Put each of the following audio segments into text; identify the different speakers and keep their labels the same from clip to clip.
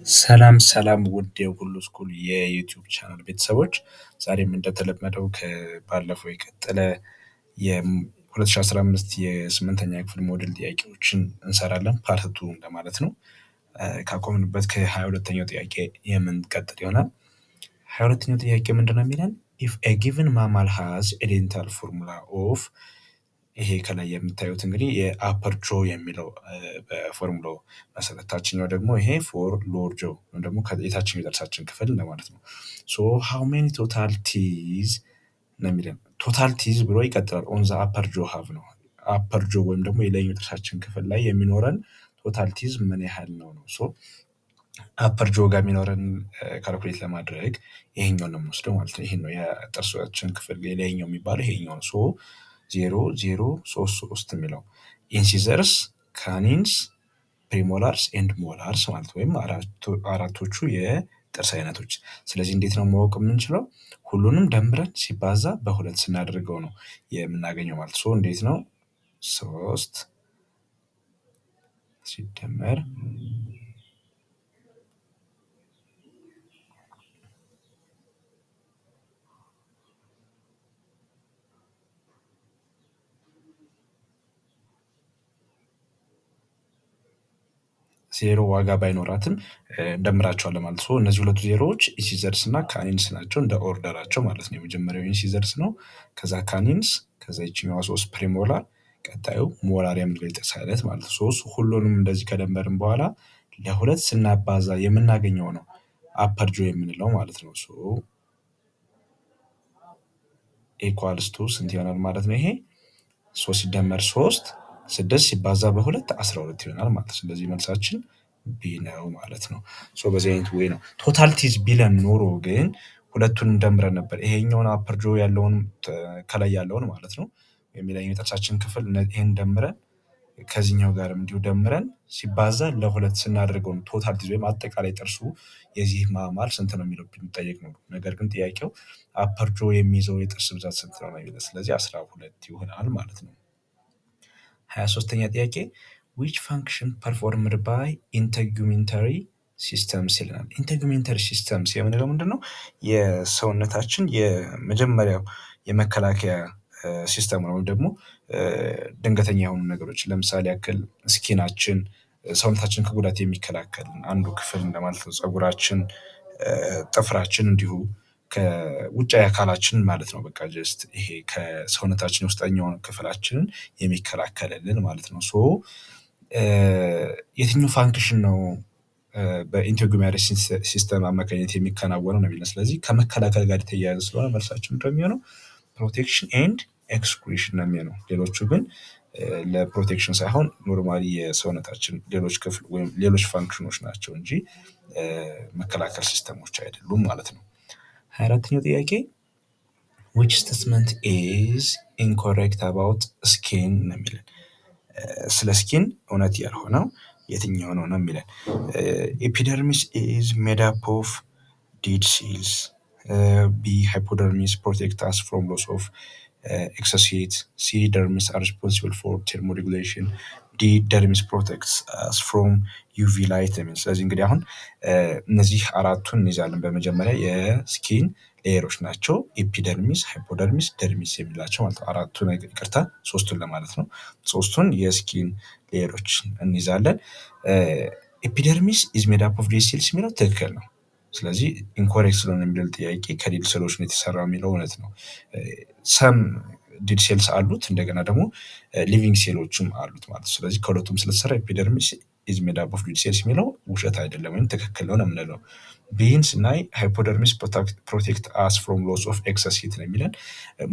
Speaker 1: ሰላም ሰላም ውድ የሁሉ ስኩል የዩቲዩብ ቻናል ቤተሰቦች ዛሬም እንደተለመደው ከባለፈው የቀጠለ የ2015 የስምንተኛ ክፍል ሞዴል ጥያቄዎችን እንሰራለን ፓርት 2 እንደማለት ነው። ካቆምንበት ከ22ኛው ጥያቄ የምንቀጥል ይሆናል። 22ኛው ጥያቄ ምንድነው የሚለን if a given mammal has identical formula of ይሄ ከላይ የምታዩት እንግዲህ የአፐር ጆ የሚለው በፎርሙላው መሰረት ታችኛው ደግሞ ይሄ ፎር ሎወር ጆ ወይም ደግሞ የታችኛው የጥርሳችን ክፍል እንደማለት ነው። ሶ how many total teeth ነው የሚለን ቶታል ቲዝ ብሎ ይቀጥላል። ኦን ዘ አፐር ጆ ሃቭ ነው አፐር ጆ ወይም ደግሞ የላይኛው ጥርሳችን ክፍል ላይ የሚኖረን ቶታል ቲዝ ምን ያህል ነው ነው። ሶ አፐር ጆ ጋር የሚኖረን ካልኩሌት ለማድረግ ይሄኛውን ነው የምንወስደው ማለት ነው። ይሄን ነው የጥርሳችን ክፍል የላይኛው የሚባለው ይሄኛው ነው። ሶ 0 0 3 3 የሚለው ኢንሲዘርስ ካኒንስ ፕሪሞላርስ ኤንድ ሞላርስ ማለት ወይም አራቶቹ የጥርስ አይነቶች። ስለዚህ እንዴት ነው ማወቅ የምንችለው? ሁሉንም ደምረን ሲባዛ በሁለት ስናደርገው ነው የምናገኘው ማለት ነው። እንዴት ነው 3 ሲደመር 0 ዋጋ ባይኖራትም እንደምራቸዋለን ማለት ነው። እነዚህ ሁለቱ ዜሮዎች ኢንሲዘርስ እና ካኒንስ ናቸው እንደ ኦርደራቸው ማለት ነው። የመጀመሪያው ኢንሲዘርስ ነው፣ ከዛ ካኒንስ፣ ከዛ ይችኛዋ 3 ፕሪሞላር፣ ቀጣዩ ሞላር የምንለው የጥርስ አይነት ማለት ነው። ሶስት ሁሉንም እንደዚህ ከደመርን በኋላ ለሁለት ስናባዛ የምናገኘው ነው አፐር ጆ የምንለው ማለት ነው። ሶ ኢኳልስ ቱ ስንት ይሆናል ማለት ነው? ይሄ 3 ሲደመር 3 6 ሲባዛ በሁለት 12 ይሆናል ማለት ነው። ስለዚህ መልሳችን ቢ ነው ማለት ነው። ሶ በዚህ አይነት ወይ ነው። ቶታል ቲዝ ቢለን ኖሮ ግን ሁለቱንም ደምረን ነበር ይሄኛውን አፐር ጆ ያለውን ከላይ ያለውን ማለት ነው የሚለኝ የጥርሳችን ክፍል ይሄን ደምረን ከዚህኛው ጋር እንዲሁ ደምረን ሲባዛ ለሁለት ስናደርገው ነው ቶታል ቲዝ ወይም አጠቃላይ ጥርሱ የዚህ ማማል ስንት ነው የሚለው ቢጠየቅ ነው። ነገር ግን ጥያቄው አፐር ጆ የሚይዘው የጥርስ ብዛት ስንት ነው የሚለው ስለዚህ 12 ይሆናል ማለት ነው። 23ኛ ጥያቄ which function performed by integumentary systems ይለናል። integumentary systems የምንለው ምንድነው? የሰውነታችን የመጀመሪያው የመከላከያ ሲስተም ነው። ወይም ደግሞ ድንገተኛ የሆኑ ነገሮች ለምሳሌ ያክል ስኪናችን ሰውነታችን ከጉዳት የሚከላከል አንዱ ክፍል እንደማለት ነው። ፀጉራችን፣ ጥፍራችን እንዲሁ ከውጫዊ አካላችን ማለት ነው። በቃ ጀስት ይሄ ከሰውነታችን ውስጠኛውን ክፍላችንን የሚከላከልልን ማለት ነው። ሶ የትኛው ፋንክሽን ነው በኢንቴጉሜንታሪ ሲስተም አማካኝነት የሚከናወነው ነው የሚለው። ስለዚህ ከመከላከል ጋር የተያያዘ ስለሆነ መልሳችን እንደሚሆነው ፕሮቴክሽን ኤንድ ኤክስክሪሽን ነው የሚሆነው። ሌሎቹ ግን ለፕሮቴክሽን ሳይሆን ኖርማሊ የሰውነታችን ሌሎች ክፍል ወይም ሌሎች ፋንክሽኖች ናቸው እንጂ መከላከል ሲስተሞች አይደሉም ማለት ነው። 24ኛው ጥያቄ which statement is incorrect about skin ነው የሚለን። ስለ ስኪን እውነት ያልሆነው የትኛው ነው ነው የሚለን። ኤፒደርሚስ is made up of dead cells. B hypodermis protect us from loss of exocytes. C dermis are responsible for thermoregulation. D dermis protects us from UV light. ስለዚህ እንግዲህ አሁን እነዚህ አራቱን እንይዛለን። በመጀመሪያ የስኪን ሌየሮች ናቸው ኤፒደርሚስ፣ ሃይፖደርሚስ፣ ደርሚስ የሚላቸው ማለት ነው። አራቱን ይቅርታ ሶስቱን ለማለት ነው። ሶስቱን የስኪን ሌየሮች እንይዛለን። ኤፒደርሚስ ኢዝ ሜድ አፕ ኦፍ ዴድ ሴልስ የሚለው ትክክል ነው። ስለዚህ ኢንኮሬክት ስለሆነ የሚለው ጥያቄ ከዴድ ሴሎች ነው የተሰራው የሚለው እውነት ነው። ሰም ዴድ ሴልስ አሉት እንደገና ደግሞ ሊቪንግ ሴሎችም አሉት ማለት ነው። ስለዚህ ከሁለቱም ስለተሰራ ኤፒደርሚስ ኢዝ ሜድ አፕ ኦፍ ዴድ ሴልስ የሚለው ውሸት አይደለም ወይም ትክክል ነው የምንለው። ቢን ስናይ ሃይፖደርሚስ ፕሮቴክት አስ ፍሮም ሎስ ኦፍ ኤክሰስ ሂት ነው የሚለን።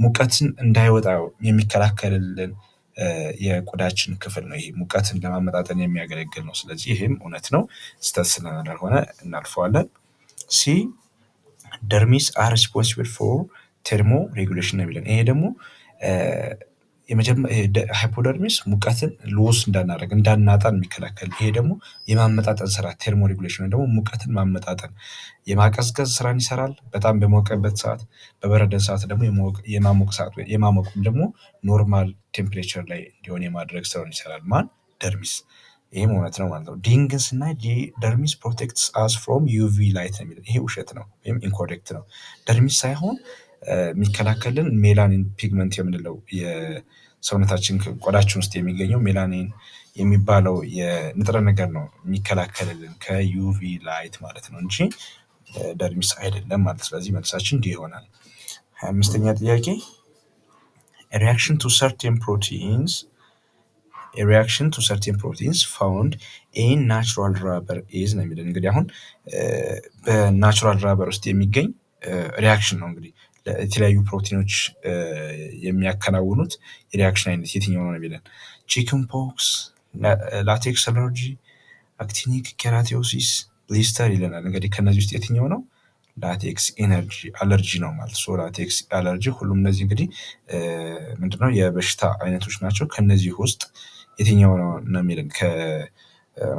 Speaker 1: ሙቀትን እንዳይወጣ የሚከላከልልን የቆዳችን ክፍል ነው። ይሄ ሙቀትን ለማመጣጠን የሚያገለግል ነው። ስለዚህ ይሄም እውነት ነው። ስህተት ስላልሆነ እናልፈዋለን። ሲ ደርሚስ አር ሪስፖንሲብል ፎር ቴርሞ ሬጉሌሽን ነው የሚለን። ይሄ ደግሞ ሃይፖደርሚስ ሙቀትን ሎስ እንዳናደርግ እንዳናጣን የሚከላከል፣ ይሄ ደግሞ የማመጣጠን ስራ ቴርሞ ሬጉሌሽን ደግሞ ሙቀትን ማመጣጠን የማቀዝቀዝ ስራን ይሰራል። በጣም በሞቀበት ሰዓት፣ በበረደን ሰዓት ደግሞ የማሞቅ ሰዓት የማሞቅም ደግሞ ኖርማል ቴምፕሬቸር ላይ እንዲሆን የማድረግ ስራውን ይሰራል። ማን? ደርሚስ። ይህም እውነት ነው ማለት ነው። ዲን ግን ስናይ ደርሚስ ፕሮቴክትስ አስ ፍሮም ዩቪ ላይት ነው የሚለው። ይሄ ውሸት ነው ወይም ኢንኮሬክት ነው። ደርሚስ ሳይሆን የሚከላከልን ሜላኒን ፒግመንት የምንለው የሰውነታችን ቆዳችን ውስጥ የሚገኘው ሜላኒን የሚባለው የንጥረ ነገር ነው የሚከላከልልን ከዩቪ ላይት ማለት ነው እንጂ ደርሚስ አይደለም ማለት። ስለዚህ መልሳችን ዲ ይሆናል። 25ኛ ጥያቄ ሪያክሽን ቱ ሰርቴን ፕሮቲንስ ፋውንድ ኢን ናቹራል ራበር ኢዝ ነው የሚለን። እንግዲህ አሁን በናቹራል ራበር ውስጥ የሚገኝ ሪያክሽን ነው። እንግዲህ የተለያዩ ፕሮቲኖች የሚያከናውኑት የሪያክሽን አይነት የትኛው ነው የሚለን። ቺክን ፖክስ፣ ላቴክስ አለርጂ፣ አክቲኒክ ኬራቲዮሲስ፣ ብሊስተር ይለናል። እንግዲህ ከነዚህ ውስጥ የትኛው ነው? ላቴክስ አለርጂ ነው ማለት። ላቴክስ አለርጂ ሁሉም እነዚህ እንግዲህ ምንድነው የበሽታ አይነቶች ናቸው። ከነዚህ ውስጥ የትኛው ነው የሚለን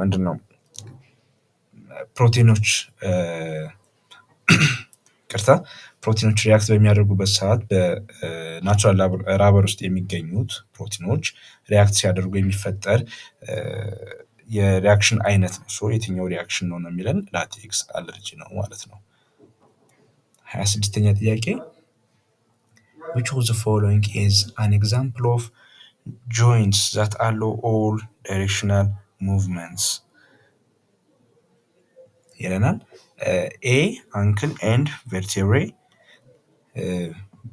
Speaker 1: ምንድነው ፕሮቲኖች ሪያክት በሚያደርጉበት ሰዓት በናቹራል ራበር ውስጥ የሚገኙት ፕሮቲኖች ሪያክት ሲያደርጉ የሚፈጠር የሪያክሽን አይነት ነው። የትኛው ሪያክሽን ነው የሚለን ላቴክስ አለርጂ ነው ማለት ነው። 26ኛ ጥያቄ which of the following is an example of joints that allow all directional movements ይለናል። ኤ አንክል ኤንድ ቨርቴብሬ፣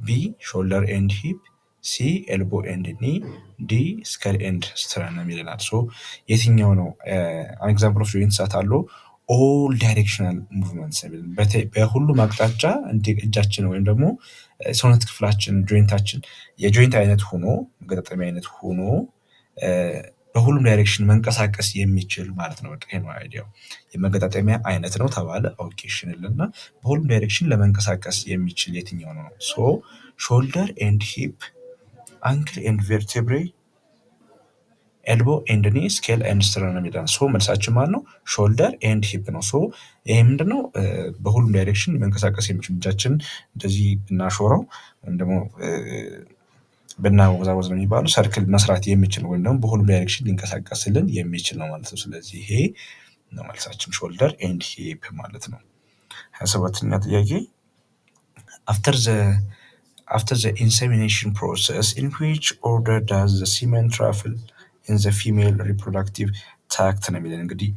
Speaker 1: ቢ ሾልደር ኤንድ ሂፕ፣ ሲ ኤልቦ ኤንድ ኒ፣ ዲ ስከል ኤንድ ስትረነም ይለናል። የትኛው ነው አን ኤግዛምፕል ኦፍ ጆይንትስ ዛት አለው ኦል ዳይሬክሽናል ሙቭመንትስ በሁሉም አቅጣጫ እንደ እጃችን ወይም ደግሞ ሰውነት ክፍላችን ጆይንታችን የጆይንት አይነት ሆኖ መገጣጠሚያ አይነት ሆኖ በሁሉም ዳይሬክሽን መንቀሳቀስ የሚችል ማለት ነው። በቃ ይሄ ነው አይዲያው። የመገጣጠሚያ አይነት ነው ተባለ። ኦኬ ሽንልና በሁሉም ዳይሬክሽን ለመንቀሳቀስ የሚችል የትኛው ነው? ሾልደር ኤንድ ሂፕ፣ አንክል ኤንድ ቨርቴብሬ፣ ኤልቦ ኤንድ ኒ፣ ስኬል ኤንድ ስትረነም የሚለው። መልሳችን ማለት ነው ሾልደር ኤንድ ሂፕ ነው። ይሄ ምንድነው በሁሉም ዳይሬክሽን መንቀሳቀስ የሚችል እጃችን እንደዚህ ብናሾረው ወይም ደግሞ ብናወዛወዝ ነው የሚባለው ሰርክል መስራት የሚችል ወይም ደግሞ በሁሉም ዳይሬክሽን ሊንቀሳቀስልን የሚችል ነው ማለት ነው። ስለዚህ ይሄ ነው መልሳችን ሾልደር ኤንድ ሂፕ ማለት ነው። 27ኛ ጥያቄ after the insemination process in which order does the semen travel in the female reproductive tract ነው የሚለን። እንግዲህ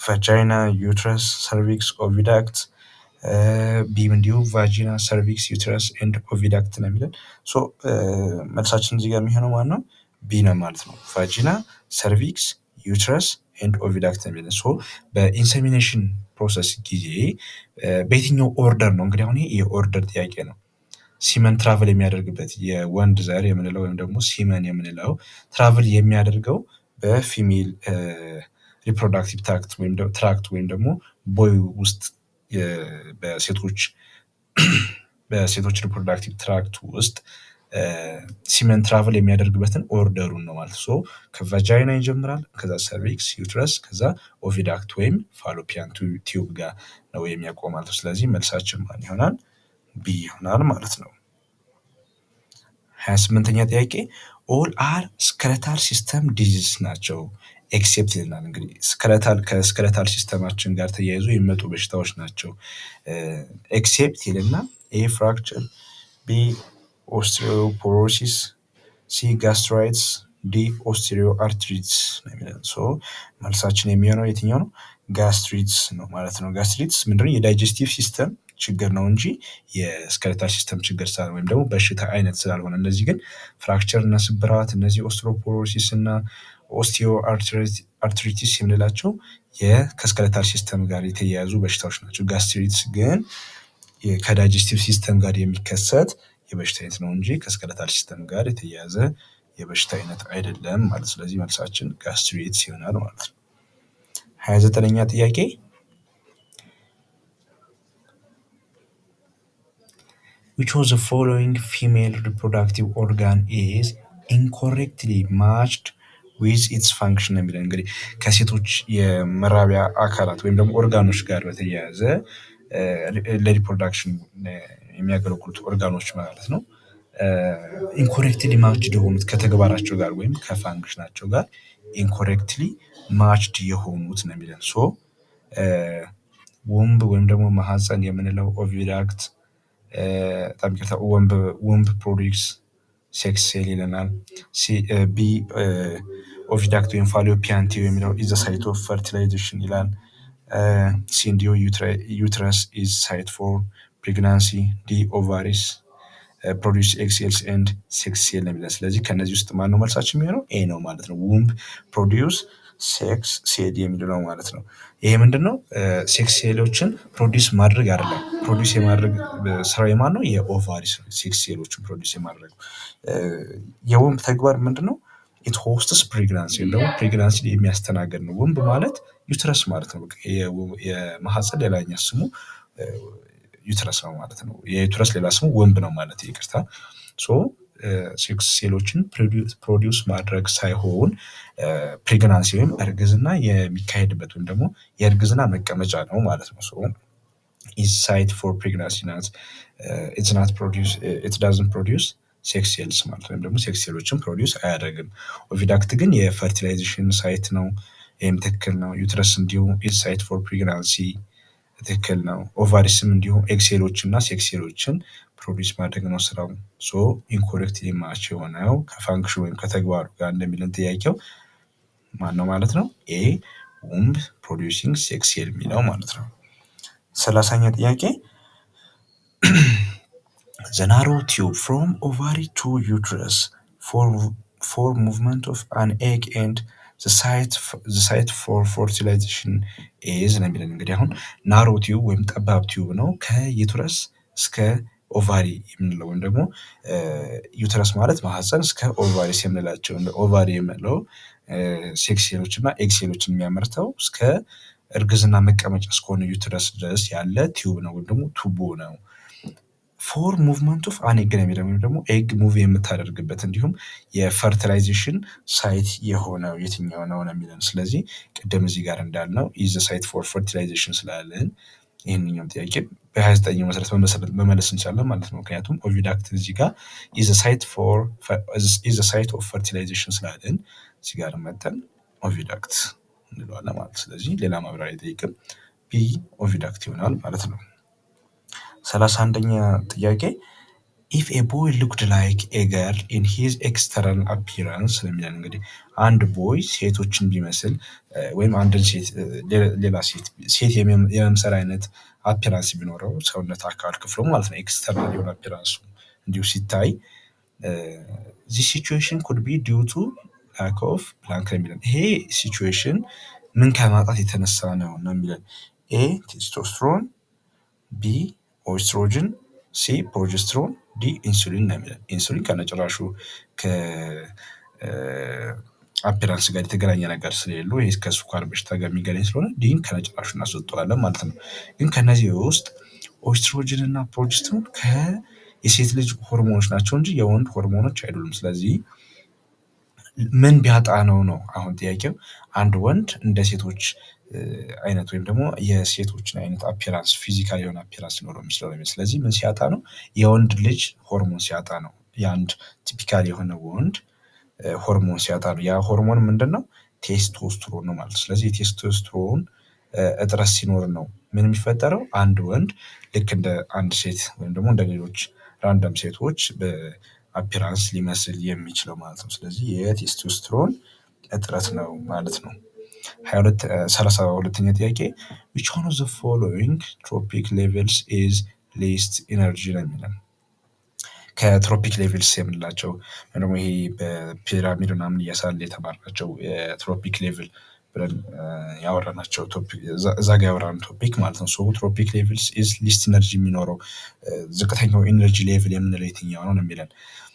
Speaker 1: ቫጃይና፣ ዩትረስ፣ ሰርቪክስ፣ ኦቪዳክት፣ ቢም እንዲሁ ቫጂና፣ ሰርቪክስ፣ ዩትረስ ኤንድ ኦቪዳክት ነው የሚለን። መልሳችን እዚህ ጋር የሚሆነው ማለት ነው ቢ ነው ማለት ነው። ቫጂና፣ ሰርቪክስ፣ ዩትረስ ኤንድ ኦቪዳክት ነው የሚለን። በኢንሰሚኔሽን ፕሮሰስ ጊዜ በየትኛው ኦርደር ነው? እንግዲህ አሁን ይሄ የኦርደር ጥያቄ ነው። ሲመን ትራቭል የሚያደርግበት የወንድ ዘር የምንለው ወይም ደግሞ ሲመን የምንለው ትራቭል የሚያደርገው በፊሜል ሪፕሮዳክቲቭ ትራክት ወይም ደግሞ ቦይ ውስጥ በሴቶች ሪፕሮዳክቲቭ ትራክት ውስጥ ሲመን ትራቭል የሚያደርግበትን ኦርደሩን ነው ማለት ነው። ከቫጃይና ይጀምራል፣ ከዛ ሰርቪክስ፣ ዩትረስ፣ ከዛ ኦቪዳክት ወይም ፋሎፒያን ቲዩብ ጋር ነው የሚያቆመው ማለት ነው። ስለዚህ መልሳችን ማን ይሆናል? ቢ ይሆናል ማለት ነው። 28ኛ ጥያቄ ኦል አር ስከለታል ሲስተም ዲዚዝ ናቸው ኤክሴፕት ይልናል። እንግዲህ ከስከለታል ሲስተማችን ጋር ተያይዞ የሚመጡ በሽታዎች ናቸው ኤክሴፕት ይልና ኤ ፍራክቸር፣ ቢ ኦስቲዮፖሮሲስ፣ ሲ ጋስትራይትስ፣ ዲ ኦስቲዮ አርትሪትስ ነው የሚለን። መልሳችን የሚሆነው የትኛው ነው? ጋስትሪትስ ነው ማለት ነው። ጋስትሪትስ ምንድነው? የዳይጀስቲቭ ሲስተም ችግር ነው እንጂ የስከለታል ሲስተም ችግር ወይም ደግሞ በሽታ አይነት ስላልሆነ። እነዚህ ግን ፍራክቸር እና ስብራት፣ እነዚህ ኦስትሮፖሮሲስ እና ኦስቲዮ አርትሪቲስ የምንላቸው ከስከለታል ሲስተም ጋር የተያያዙ በሽታዎች ናቸው። ጋስትሪትስ ግን ከዳይጀስቲቭ ሲስተም ጋር የሚከሰት የበሽታ አይነት ነው እንጂ ከስከለታል ሲስተም ጋር የተያያዘ የበሽታ አይነት አይደለም ማለት። ስለዚህ መልሳችን ጋስትሪትስ ይሆናል ማለት ነው። 29ኛ ጥያቄ which of the following female reproductive organ is incorrectly matched with its function ነው የሚለው። እንግዲህ ከሴቶች የመራቢያ አካላት ወይም ደግሞ ኦርጋኖች ጋር በተያያዘ ለሪፕሮዳክሽን የሚያገለግሉት ኦርጋኖች ማለት ነው ኢንኮሬክትሊ ማችድ የሆኑት ከተግባራቸው ጋር ወይም ከፋንክሽናቸው ጋር ኢንኮሬክትሊ ማችድ የሆኑት ነው የሚለን። ሶ ወምብ ወይም ደግሞ ማህፀን የምንለው ኦቪዳክት በጣም ይቅርታ ወምብ ፕሮዲክስ ሴክስ ሴል ይለናል። ቢ ኦቪዳክት ወይም ፋሎፒያን ቲዩብ የሚለው ኢዝ ዘ ሳይት ኦፍ ፈርቲላይዜሽን ይላል። ሲ እንዲሁ ዩትረስ ኢዝ ሳይት ፎር ፕሬግናንሲ። ዲ ኦቫሪስ ፕሮዲውስ ኤግ ሴልስ ኤንድ ሴክስ ሴል ነው የሚለን። ስለዚህ ከነዚህ ውስጥ ማነው መልሳችን የሚሆነው? ኤ ነው ማለት ነው። ውምብ ፕሮዲውስ ሴክስ ሴል የሚለው ነው ማለት ነው። ይሄ ምንድን ነው? ሴክስ ሴሎችን ፕሮዲውስ ማድረግ አይደለም። ፕሮዲውስ የማድረግ ስራው የማን ነው? የኦቫሪስ ነው። ሴክስ ሴሎችን ፕሮዲውስ የማድረግ የውምብ ተግባር ምንድን ነው? ኢት ሆስትስ ፕሬግናንሲ ወይም ደግሞ ፕሬግናንሲ የሚያስተናግድ ነው። ውምብ ማለት ዩትረስ ማለት ነው። የማህፀን ሌላኛ ስሙ ዩትረስ ነው ማለት ነው። የዩትረስ ሌላ ስሙ ወምብ ነው ማለት ይቅርታ። ሶ ሴክስ ሴሎችን ፕሮዲውስ ማድረግ ሳይሆን ፕሬግናንሲ ወይም እርግዝና የሚካሄድበት ወይም ደግሞ የእርግዝና መቀመጫ ነው ማለት ነው። ሶ ኢዝ ሳይት ፎር ፕሬግናንሲ ናት። ኢት ዳዝንት ፕሮዲውስ ሴክስ ሴልስ ማለት ወይም ደግሞ ሴክስ ሴሎችን ፕሮዲውስ አያደርግም። ኦቪዳክት ግን የፈርቲላይዜሽን ሳይት ነው። ይህም ትክክል ነው። ዩትረስ እንዲሁም ኢዝ ሳይት ፎር ፕሬግናንሲ ትክክል ነው። ኦቫሪስም እንዲሁም ኤግሴሎችን እና ሴክስ ሴሎችን ፕሮዲውስ ማድረግ ነው ስራው። ሶ ኢንኮሬክት ማች የሆነው ከፋንክሽን ወይም ከተግባሩ ጋር እንደሚለን ጥያቄው ማን ነው ማለት ነው? ኤ ውምብ ፕሮዲውሲንግ ሴክስ ሴል የሚለው ማለት ነው። 30ኛ ጥያቄ the narrow tube from ovary to uterus for movement of an egg and the site for fertilization is ነው የሚለን። እንግዲህ አሁን ናሮ ቲዩብ ወይም ጠባብ ቲዩብ ነው ከዩትረስ እስከ ኦቫሪ የምንለው ወይም ደግሞ ዩትረስ ማለት ማህፀን እስከ ኦቫሪስ የምንላቸው ኦቫሪ የምንለው ሴክስ ሴሎች እና ኤግ ሴሎችን የሚያመርተው እስከ እርግዝና መቀመጫ እስከሆነ ዩትረስ ድረስ ያለ ቲዩብ ነው ወይም ደግሞ ቱቦ ነው። ፎር ሙቭመንት ኦፍ አን ኤግ ነው የሚለው ወይም ደግሞ ኤግ ሙቭ የምታደርግበት እንዲሁም የፈርቲላይዜሽን ሳይት የሆነው የትኛው ነው ነው የሚለን። ስለዚህ ቅድም እዚህ ጋር እንዳልነው ኢዝ ዘ ሳይት ፎር ፈርቲላይዜሽን ስላለን ይህንኛውም ጥያቄ በ29 መሰረት መመለስ እንችላለን ማለት ነው። ምክንያቱም ኦቪዳክት እዚህ ጋር ኢዝ ዘ ሳይት ኦፍ ፈርቲላይዜሽን ስላለን እዚህ ጋር መጠን ኦቪዳክት እንለዋለን ማለት። ስለዚህ ሌላ ማብራሪያ አይጠይቅም። ቢ ኦቪዳክት ይሆናል ማለት ነው። 31ኛ ጥያቄ ኢፍ ኤ ቦይ ሉክድ ላይክ ኤ ገርል ኢን ሂዝ ኤክስተርናል አፒራንስ ስለሚለን እንግዲህ አንድ ቦይ ሴቶችን ቢመስል ወይም አንድን ሌላ ሴት የመምሰል አይነት አፒራንስ ቢኖረው ሰውነት አካል ክፍሉ ማለት ነው። ኤክስተርናል የሆነ አፒራንሱ እንዲሁ ሲታይ ዚስ ሲቹዌሽን ኩድ ቢ ዲው ቱ ላክ ኦፍ ብላንክ ነው የሚለን። ይሄ ሲቹዌሽን ምን ከማጣት የተነሳ ነው ነው የሚለን። ኤ ቴስቶስትሮን፣ ቢ ኦስትሮጅን፣ ሲ ፕሮጀስትሮን፣ ዲ ኢንሱሊን ነው የሚለን። ኢንሱሊን ከነጭራሹ ከአፒራንስ ጋር የተገናኘ ነገር ስለሌሉ ይህ ከስኳር በሽታ ጋር የሚገናኝ ስለሆነ ዲን ከነጭራሹ እናስወጠዋለን ማለት ነው። ግን ከነዚህ ውስጥ ኦስትሮጅን እና ፕሮጀስትሮን የሴት ልጅ ሆርሞኖች ናቸው እንጂ የወንድ ሆርሞኖች አይደሉም። ስለዚህ ምን ቢያጣ ነው ነው አሁን ጥያቄው። አንድ ወንድ እንደ ሴቶች አይነት ወይም ደግሞ የሴቶችን አይነት አፒራንስ ፊዚካል የሆነ አፒራንስ ሊኖረው የሚችለው ነው። ስለዚህ ምን ሲያጣ ነው? የወንድ ልጅ ሆርሞን ሲያጣ ነው። የአንድ ቲፒካል የሆነ ወንድ ሆርሞን ሲያጣ ነው። ያ ሆርሞን ምንድን ነው? ቴስቶስትሮን ነው ማለት። ስለዚህ የቴስቶስትሮን እጥረት ሲኖር ነው ምን የሚፈጠረው? አንድ ወንድ ልክ እንደ አንድ ሴት ወይም ደግሞ እንደ ሌሎች ራንደም ሴቶች በአፒራንስ ሊመስል የሚችለው ማለት ነው። ስለዚህ የቴስቶስትሮን እጥረት ነው ማለት ነው። 32ኛ ጥያቄ which one of the following tropic levels is least energy ነው የሚለን። ከትሮፒክ ሌቭልስ የምንላቸው ወይም ደግሞ ይሄ በፒራሚድ ምናምን እያሳለ የተማርናቸው የትሮፒክ ሌቭል ብለን ያወራናቸው ቶፒክ እዛ ጋ ያወራን ቶፒክ ማለት ነው። ሶ ትሮፒክ ሌቭልስ ኢዝ ሊስት ኢነርጂ የሚኖረው ዝቅተኛው ኢነርጂ ሌቭል የምንለው የትኛው ነው የሚለን።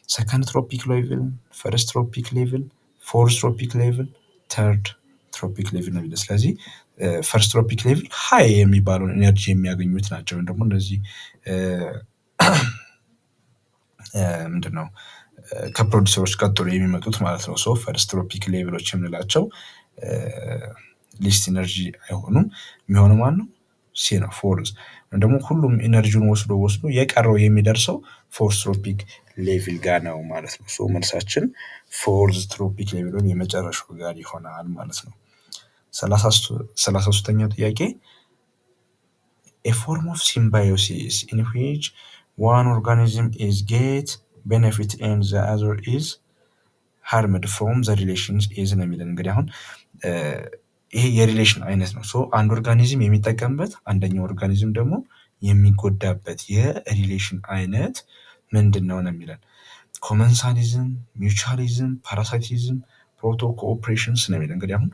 Speaker 1: ሰከንድ ትሮፒክ ሌቭል፣ ፈርስት ትሮፒክ ሌቭል፣ ፎርስ ትሮፒክ ሌቭል፣ ተርድ ትሮፒክ ሌቭል ነው የሚለው። ስለዚህ ፈርስት ትሮፒክ ሌቭል ሃይ የሚባለውን ኢነርጂ የሚያገኙት ናቸው። ወይም ደግሞ እነዚህ ምንድነው ከፕሮዲሰሮች ቀጥሎ የሚመጡት ማለት ነው። ሶ ፈርስት ትሮፒክ ሌቭሎች የምንላቸው ሊስት ኢነርጂ አይሆኑም። የሚሆነው ማን ነው? ሲ ነው፣ ፎርዝ። ወይም ደግሞ ሁሉም ኢነርጂውን ወስዶ የቀረው የሚደርሰው ፎርስ ትሮፒክ ሌቭል ጋር ነው ማለት ነው። ሶ መልሳችን ፎርዝ ትሮፒክ ሌቭልን የመጨረሻው ጋር ይሆናል ማለት ነው። 33ኛው ጥያቄ a form of symbiosis in which one organism is get benefit and the other is harmed from the relations is ነው የሚለን። እንግዲህ አሁን ይሄ የሪሌሽን አይነት ነው። ሶ አንድ ኦርጋኒዝም የሚጠቀምበት አንደኛው ኦርጋኒዝም ደግሞ የሚጎዳበት የሪሌሽን አይነት ምንድን ነው ነው የሚለን። ኮመንሳሊዝም፣ ሚውቹዋሊዝም፣ ፓራሳይቲዝም፣ ፕሮቶ ኮኦፕሬሽንስ ነው የሚለን። እንግዲህ አሁን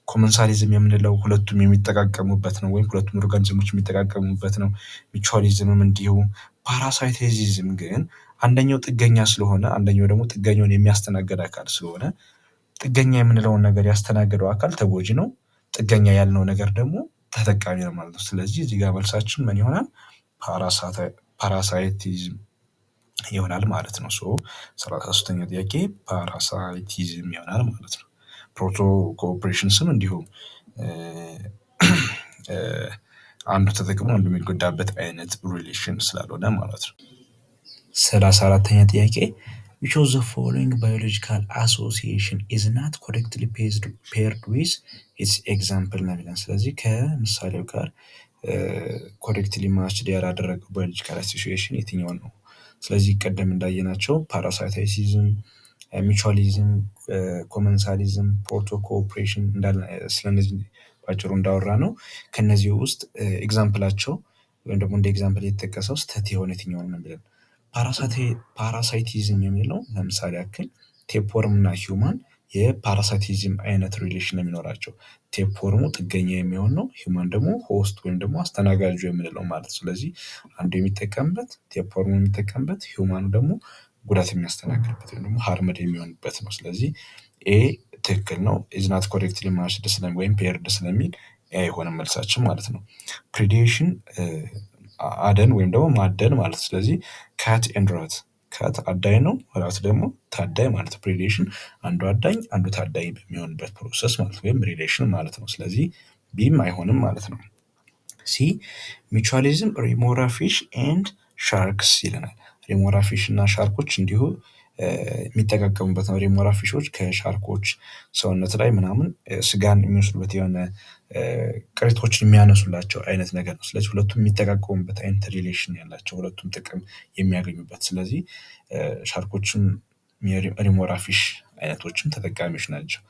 Speaker 1: ኮመንሳሊዝም የምንለው ሁለቱም የሚጠቃቀሙበት ነው ወይም ሁለቱም ኦርጋኒዝሞች የሚጠቃቀሙበት ነው። ሚቹዋሊዝምም እንዲሁ። ፓራሳይቲዝም ግን አንደኛው ጥገኛ ስለሆነ አንደኛው ደግሞ ጥገኛውን የሚያስተናግድ አካል ስለሆነ ጥገኛ የምንለውን ነገር ያስተናገደው አካል ተጎጂ ነው፣ ጥገኛ ያልነው ነገር ደግሞ ተጠቃሚ ነው ማለት ነው። ስለዚህ እዚህ ጋር መልሳችን ምን ይሆናል? ፓራሳይቲዝም ይሆናል ማለት ነው። ሶ 33ኛው ጥያቄ ፓራሳይቲዝም ይሆናል ማለት ነው። ፕሮቶ ኮኦፕሬሽንስም እንዲሁ አንዱ ተጠቅሞ አንዱ የሚጎዳበት አይነት ሪሌሽን ስላልሆነ ማለት ነው። 34ኛ ጥያቄ which of the following biological association is not correctly paired with its example ነው የሚለን። ስለዚህ ከምሳሌው ጋር ኮሬክትሊ ማችድ ያላደረገው ባዮሎጂካል አሶሲዬሽን የትኛውን ነው? ስለዚህ ቀደም እንዳየናቸው ፓራሳይቲዝም፣ ሚቹዋሊዝም፣ ኮመንሳሊዝም፣ ፕሮቶ ኮኦፕሬሽን ስለነዚህ ባጭሩ እንዳወራ ነው። ከነዚህ ውስጥ ኤግዛምፕላቸው ወይም ደግሞ እንደ ኤግዛምፕል የተጠቀሰው ስህተት የሆነ የትኛውን ነው ብለን ፓራሳይቲዝም የሚለው ለምሳሌ ያክል ቴፕወርም እና ሂውማን የፓራሳይቲዝም አይነት ሪሌሽን የሚኖራቸው። ቴፕወርሙ ጥገኛ የሚሆን ነው፣ ሂውማን ደግሞ ሆስት ወይም ደግሞ አስተናጋጁ የምንለው ማለት። ስለዚህ አንዱ የሚጠቀምበት ቴፕወርሙ የሚጠቀምበት፣ ሂውማኑ ደግሞ ጉዳት የሚያስተናግድበት ወይም ደግሞ ሃርመድ የሚሆንበት ነው። ስለዚህ ኤ ትክክል ነው። ኢዝናት ኮሬክትሊ ማችድ ወይም ፔርድ ስለሚል አይሆንም መልሳችን ማለት ነው። ፕሪዴሽን አደን ወይም ደግሞ ማደን ማለት። ስለዚህ ካት ኤንድ ራት፣ ካት አዳኝ ነው፣ ራት ደግሞ ታዳኝ ማለት። ፕሪዴሽን አንዱ አዳኝ አንዱ ታዳኝ በሚሆንበት ፕሮሰስ ማለት ወይም ሪሌሽን ማለት ነው። ስለዚህ ቢም አይሆንም ማለት ነው። ሲ ሚቹዋሊዝም ሪሞራ ፊሽ ኤንድ ሻርክስ ይለናል። ሪሞራ ፊሽ እና ሻርኮች እንዲሁ የሚጠቃቀሙበት ነው። ሪሞራ ፊሾች ከሻርኮች ሰውነት ላይ ምናምን ስጋን የሚወስዱበት የሆነ ቅሪቶችን የሚያነሱላቸው አይነት ነገር ነው። ስለዚህ ሁለቱም የሚጠቃቀሙበት አይነት ሪሌሽን ያላቸው ሁለቱም ጥቅም የሚያገኙበት። ስለዚህ ሻርኮችም ሪሞራ ፊሽ አይነቶችም ተጠቃሚዎች ናቸው።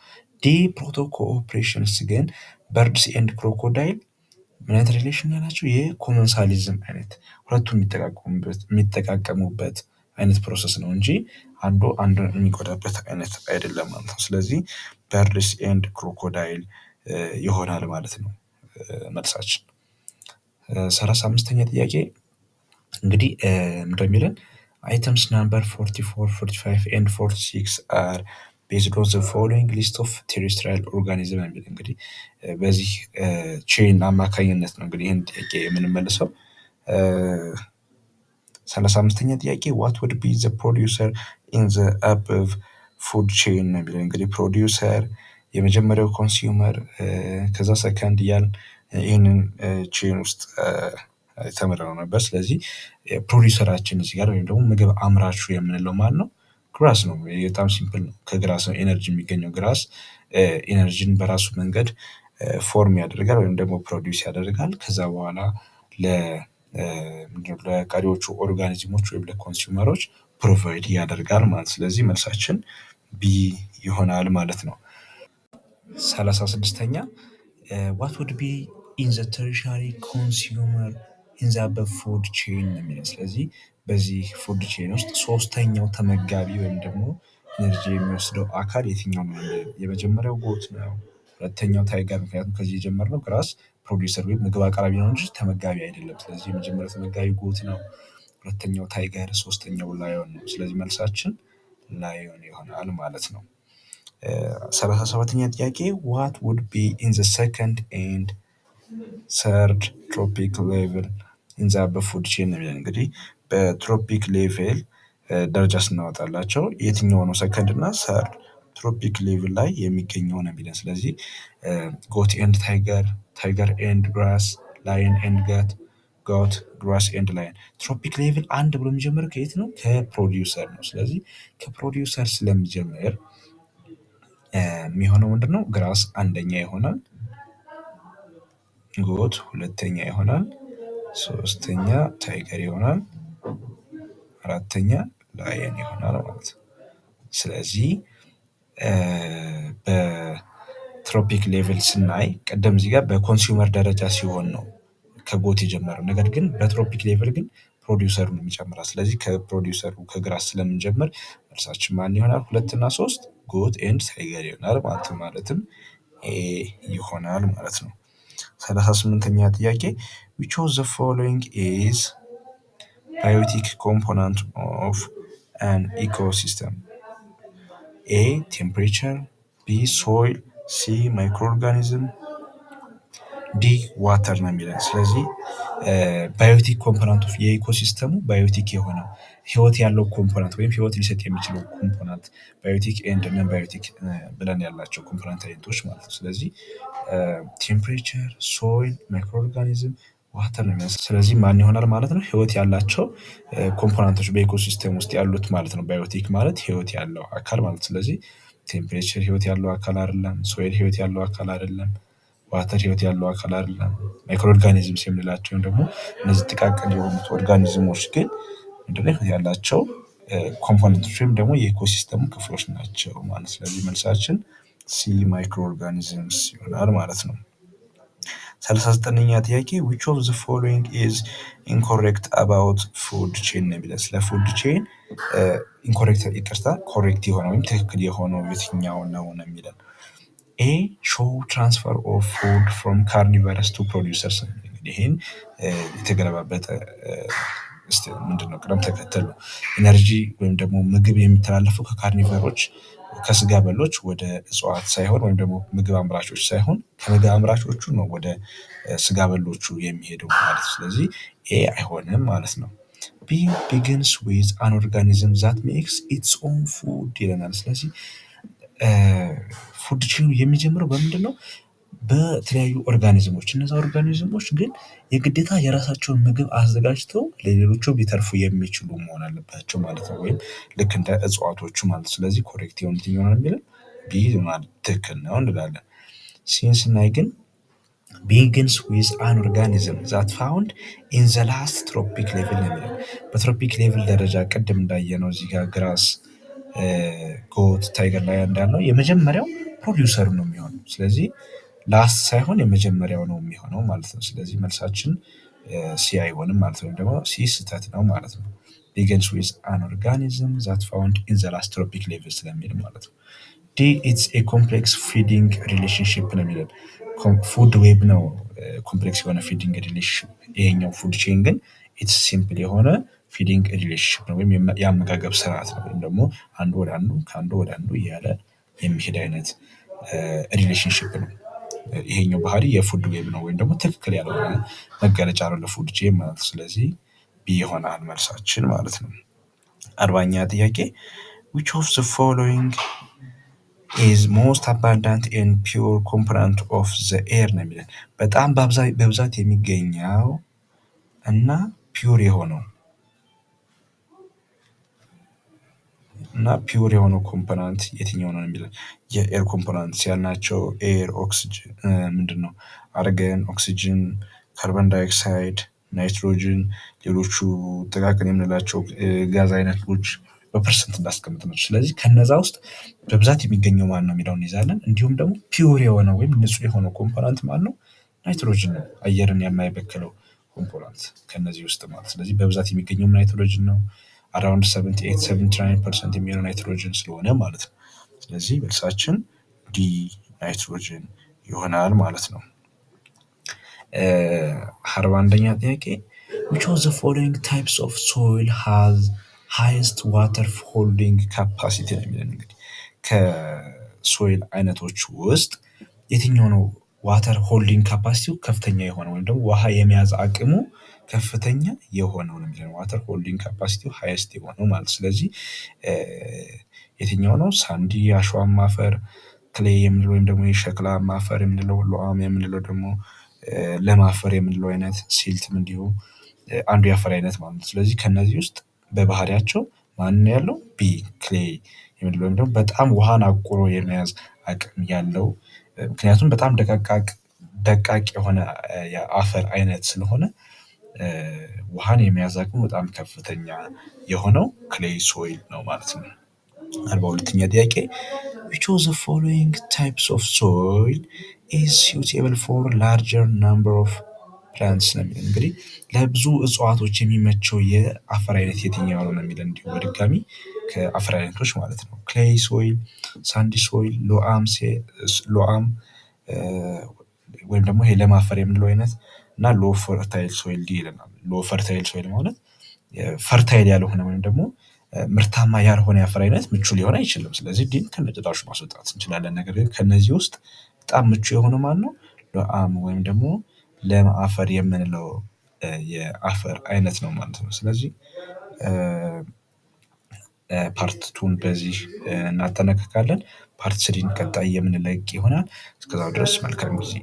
Speaker 1: ዲ ፕሮቶ ኮኦፕሬሽንስ ግን በርድስ ኤንድ ክሮኮዳይል ምን አይነት ሪሌሽን ያላቸው? የኮመንሳሊዝም አይነት ሁለቱም የሚጠቃቀሙበት አይነት ፕሮሰስ ነው እንጂ አንዱ አንዱን የሚጎዳበት አይነት አይደለም ማለት ነው። ስለዚህ በርድስ ኤንድ ክሮኮዳይል ይሆናል ማለት ነው መልሳችን። 35ኛ ጥያቄ እንግዲህ እንደሚለን አይተምስ ናምበር 44 45 ኤንድ 46 አር ቤዝድ ኦን ዘ ፎሎዊንግ ሊስት ኦፍ ቴሬስትሪያል ኦርጋኒዝም የሚል እንግዲህ በዚህ ቼን አማካኝነት ነው እንግዲህ ይህን ጥያቄ የምንመልሰው። 35ኛ ጥያቄ ዋት ውድ ቢ ዘ ፕሮዲውሰር ኢን ዘ አበቭ ፉድ ቼን ነው የሚለው። እንግዲህ ፕሮዲውሰር የመጀመሪያው ኮንሱመር ከዛ ሰከንድ እያልን ይህንን ቼን ውስጥ ተምረነው ነበር። ስለዚህ ፕሮዲውሰራችን እዚህ ጋር ወይም ደግሞ ምግብ አምራቹ የምንለው ማን ነው? ግራስ ነው። በጣም ሲምፕል ነው። ከግራስ ነው ኤነርጂ የሚገኘው። ግራስ ኤነርጂን በራሱ መንገድ ፎርም ያደርጋል ወይም ደግሞ ፕሮዲውስ ያደርጋል። ከዛ በኋላ ለቀሪዎቹ ኦርጋኒዝሞች ወይም ለኮንሱመሮች ፕሮቫይድ ያደርጋል ማለት። ስለዚህ መልሳችን ቢ ይሆናል ማለት ነው። 36ኛ ዋት ውድ ቢ ኢን ዘ ተርሻሪ ኮንሱመር ኢን ዘ አበቭ ፉድ ቼን ነው የሚለው። ስለዚህ በዚህ ፉድ ቼን ውስጥ ሶስተኛው ተመጋቢ ወይም ደግሞ ኤነርጂ የሚወስደው አካል የትኛው ነው? የመጀመሪያው ጎት ነው፣ ሁለተኛው ታይገር። ምክንያቱም ከዚህ የጀመርነው ግራስ ፕሮዲውሰር ወይም ምግብ አቅራቢ ነው እንጂ ተመጋቢ አይደለም። ስለዚህ የመጀመሪያው ተመጋቢ ጎት ነው፣ ሁለተኛው ታይገር፣ ሶስተኛው ላዮን ነው። ስለዚህ መልሳችን ላዮን ይሆናል ማለት ነው። 37ኛ ጥያቄ ዋት ውድ ቢ ኢን ዘ ሰከንድ ኤንድ ሰርድ ትሮፒክ ሌቭል ኢን ዘ አበቭ ፉድ ቼን ነው የሚለን። እንግዲህ በትሮፒክ ሌቭል ደረጃ ስናወጣላቸው የትኛው ነው ሰከንድ እና ሰርድ ትሮፒክ ሌቭል ላይ የሚገኘው ነው የሚለን። ስለዚህ ጎት ኤንድ ታይገር፣ ታይገር ኤንድ ግራስ፣ ላየን ኤንድ ጋት፣ ጋት ግራስ ኤንድ ላየን። ትሮፒክ ሌቭል አንድ ብሎ የሚጀምረው ከየት ነው? ከፕሮዲውሰር ነው። ስለዚህ ከፕሮዲውሰር ስለሚጀምር የሚሆነው ምንድነው? ግራስ አንደኛ ይሆናል። ጎት ሁለተኛ ይሆናል። ሶስተኛ ታይገር ይሆናል። አራተኛ ላየን ይሆናል ማለት ነው። ስለዚህ በትሮፒክ ሌቭል ስናይ ቅድም እዚህ ጋር በኮንሱመር ደረጃ ሲሆን ነው ከጎት የጀመረው። ነገር ግን በትሮፒክ ሌቭል ግን ፕሮዲውሰሩን ይጨምራል። ስለዚህ ከፕሮዲውሰሩ ከግራስ ስለምንጀምር መልሳችን ማን ይሆናል? 2 እና 3 ጎት ኤንድ ታይገር ይሆናል ማለት ነው። ማለትም ኤ ይሆናል ማለት ነው። 38ኛ ጥያቄ which of the following is biotic component of an ecosystem? A temperature, B soil, C microorganism, ዲ ዋተር ነው የሚለን። ስለዚህ ባዮቲክ ኮምፖናንት ኦፍ የኢኮሲስተሙ ባዮቲክ የሆነው ህይወት ያለው ኮምፖናንት ወይም ህይወት ሊሰጥ የሚችለው ኮምፖናንት ባዮቲክ ኤንድ ነን ባዮቲክ ብለን ያላቸው ኮምፖናንት አይነቶች ማለት ነው። ስለዚህ ቴምፕሬቸር፣ ሶይል፣ ማይክሮ ኦርጋኒዝም፣ ዋተር ነው የሚያስ ስለዚህ ማን ይሆናል ማለት ነው? ህይወት ያላቸው ኮምፖናንቶች በኢኮሲስተም ውስጥ ያሉት ማለት ነው። ባዮቲክ ማለት ህይወት ያለው አካል ማለት። ስለዚህ ቴምፕሬቸር ህይወት ያለው አካል አይደለም። ሶይል ህይወት ያለው አካል አይደለም። ዋተር ህይወት ያለው አካል አይደለም። ማይክሮ ኦርጋኒዝምስ የምንላቸው ደግሞ እነዚህ ጥቃቅን የሆኑት ኦርጋኒዝሞች ግን ምንድነው ህይወት ያላቸው ኮምፖነንቶች ወይም ደግሞ የኢኮሲስተሙ ክፍሎች ናቸው ማለት። ስለዚህ መልሳችን ሲ ማይክሮ ኦርጋኒዝምስ ይሆናል ማለት ነው። 39ኛ ጥያቄ which of the following is incorrect about food chain ነው የሚለን። ስለ ፉድ ቼን ኢንኮሬክት ይቅርታ ኮሬክት የሆነ ወይም ትክክል የሆነው የትኛው ነው ነው የሚለን። ኤ ሾው ትራንስፈር ኦፍ ፉድ ፍሮም ካርኒቨረስ ቱ ፕሮዲውሰርስ። ይህን የተገለባበጠ ምንድነው ቅደም ተከተል ነው። ኢነርጂ ወይም ደግሞ ምግብ የሚተላለፈው ከካርኒቨሮች ከስጋ በሎች ወደ እጽዋት ሳይሆን ወይም ደግሞ ምግብ አምራቾች ሳይሆን ከምግብ አምራቾቹ ነው ወደ ስጋ በሎቹ የሚሄደው ማለት። ስለዚህ ኤ አይሆንም ማለት ነው። ቢ ቢግንስ ዊዝ አን ኦርጋኒዝም ዛት ሜክስ ኢትስ ኦን ፉድ ይለናል። ስለዚህ ፉድ ቼኑ የሚጀምረው በምንድን ነው? በተለያዩ ኦርጋኒዝሞች። እነዛ ኦርጋኒዝሞች ግን የግዴታ የራሳቸውን ምግብ አዘጋጅተው ለሌሎቹ ሊተርፉ የሚችሉ መሆን አለባቸው ማለት ነው። ወይም ልክ እንደ እጽዋቶቹ ማለት። ስለዚህ ኮሬክት የሆነ የትኛው ነው የሚለን ቢ ማለት ትክክል ነው እንላለን። ሲን ስናይ ግን ቢግንስ ዊዝ አን ኦርጋኒዝም ዛት ፋውንድ ኢን ዘ ላስት ትሮፒክ ሌቭል ነው የሚለን። በትሮፒክ ሌቭል ደረጃ ቅድም እንዳየነው እዚህ ጋር ግራስ፣ ጎት፣ ታይገር ላይ እንዳልነው የመጀመሪያው ፕሮዲውሰሩ ነው የሚሆነው። ስለዚህ ላስት ሳይሆን የመጀመሪያው ነው የሚሆነው ማለት ነው። ስለዚህ መልሳችን ሲ አይሆንም ማለት ነው። ደግሞ ሲ ስህተት ነው ማለት ነው። ቢግንስ ዊዝ አን ኦርጋኒዝም ዛት ፋውንድ ኢን ዘ ላስት ትሮፒክ ሌቭል ስለሚል ማለት ነው። ዲ ኢትስ ኤ ኮምፕሌክስ ፊዲንግ ሪሌሽንሽፕ ነው የሚለን። ፉድ ዌብ ነው ኮምፕሌክስ የሆነ ፊዲንግ ሪሌሽንሽፕ። ይሄኛው ፉድ ቼን ግን ኢትስ ሲምፕል የሆነ ፊዲንግ ሪሌሽንሽፕ ነው ወይም የአመጋገብ ስርዓት ነው። ወይም ደግሞ አንዱ ወደ አንዱ ከአንዱ ወደ አንዱ እያለ የሚሄድ አይነት ሪሌሽንሽፕ ነው። ይሄኛው ባህሪ የፉድ ዌብ ነው ወይም ደግሞ ትክክል ያልሆነ መገለጫ ነው ለፉድ ቼን ማለት። ስለዚህ ቢ ይሆናል መልሳችን ማለት ነው። 40ኛ ጥያቄ which of the following is most abundant and pure component of the air ነው የሚለን። በጣም በብዛት የሚገኘው እና ፒውር የሆነው ኮምፖናንት የትኛው ነው የሚለን። የኤር ኮምፖናንት ያልናቸው ኤር፣ ኦክሲጅን ምንድነው አርገን፣ ኦክሲጅን፣ ካርቦን ዳይኦክሳይድ፣ ናይትሮጅን፣ ሌሎቹ ጥቃቅን የምንላቸው ጋዝ አይነቶች በፐርሰንት እንዳስቀምጥ ነው። ስለዚህ ከነዛ ውስጥ በብዛት የሚገኘው ማን ነው የሚለውን እንይዛለን። እንዲሁም ደግሞ ፒውር የሆነው ወይም ንጹህ የሆነው ኮምፖናንት ማን ነው? ናይትሮጅን ነው። አየርን የማይበክለው ኮምፖናንት ከነዚህ ውስጥ ማለት። ስለዚህ በብዛት የሚገኘው ናይትሮጅን ነው። አራውንድ 78-79% የሚሆነው ናይትሮጅን ስለሆነ ማለት ነው። ስለዚህ መልሳችን ዲ ናይትሮጅን ይሆናል ማለት ነው። 41ኛ ጥያቄ which of the following types of soil has highest water holding capacity ነው የሚለን። እንግዲህ ከሶይል አይነቶች ውስጥ የትኛው ነው ዋተር ሆልዲንግ ካፓሲቲው ከፍተኛ የሆነ ወይም ደግሞ ውሃ የመያዝ አቅሙ ከፍተኛ የሆነው ነው የሚለን። ዋተር ሆልዲንግ ካፓሲቲው ሃይስት የሆነው ማለት። ስለዚህ የትኛው ነው? ሳንዲ አሸዋማ አፈር፣ ክሌይ የምንለው ወይም ደግሞ የሸክላማ አፈር የምንለው፣ ሎአም የምንለው ደግሞ ለም አፈር የምንለው አይነት፣ ሲልትም እንዲሁ አንዱ የአፈር አይነት ማለት ነው። ስለዚህ ከነዚህ ውስጥ በባህሪያቸው ማን ያለው? ቢ ክሌይ የምንለው ወይም ደግሞ በጣም ውሃን አቁሮ የመያዝ አቅም ያለው። ምክንያቱም በጣም ደቃቅ ደቃቅ የሆነ የአፈር አይነት ስለሆነ ውሃን የመያዝ አቅሙ በጣም ከፍተኛ የሆነው ክሌይ ሶይል ነው ማለት ነው። 42ኛ ጥያቄ which of the following types of soil is suitable for larger number of plants ነው የሚለን። እንግዲህ ለብዙ እጽዋቶች የሚመቸው የአፈር አይነት የትኛው ነው የሚለን እንዲሁ በድጋሚ ከአፈር አይነቶች ማለት ነው። ክሌይ ሶይል፣ ሳንዲ ሶይል፣ ሎአም ወይም ደግሞ ይሄ ለም አፈር የምንለው አይነት እና ሎ ፈርታይል ሶይል ዲ ይለናል። ሎ ፈርታይል ሶይል ማለት ፈርታይል ያልሆነ ወይም ደግሞ ምርታማ ያልሆነ የአፈር አይነት ምቹ ሊሆን አይችልም። ስለዚህ ዲን ከነጭራሹ ማስወጣት እንችላለን። ነገር ግን ከነዚህ ውስጥ በጣም ምቹ የሆነ ማን ነው? ሎአም ወይም ደግሞ ለም አፈር የምንለው የአፈር አይነት ነው ማለት ነው። ስለዚህ ፓርት ቱን በዚህ እናጠናቅቃለን። ፓርት ስሪን ቀጣይ የምንለቅ ይሆናል። እስከዛው ድረስ መልካም ጊዜ